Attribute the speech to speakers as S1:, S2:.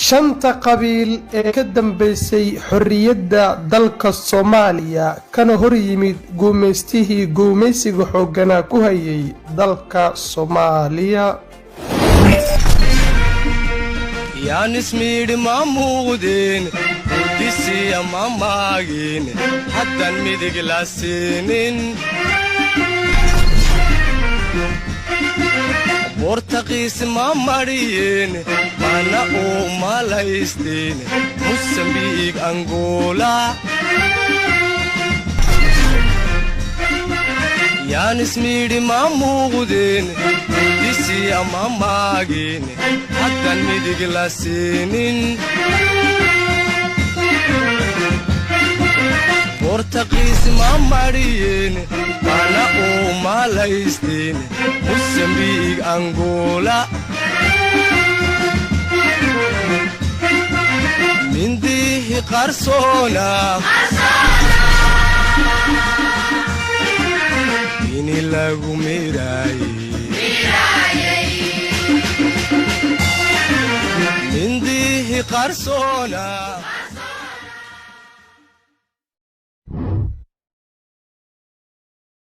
S1: shanta qabiil ee ka dambeysay xorriyadda dalka Soomaaliya kana hor yimid guumeystihii guumeysiga xoogana ku hayay dalka Soomaaliya.
S2: yaan ismiidhi maamuudeen disiya maamaageen haddan midig la siinin bortaqiis ma mariyeen mana oo malaysteen Mozambique Angola yaan ismiidhi maamuudeen disiya maamaageen haddan midig la siinin bortaqiis ma mariyeen mana oo malaysteen Mozambique Angola mindihi qarsoona ini lagu miraayay mindihi qarsoona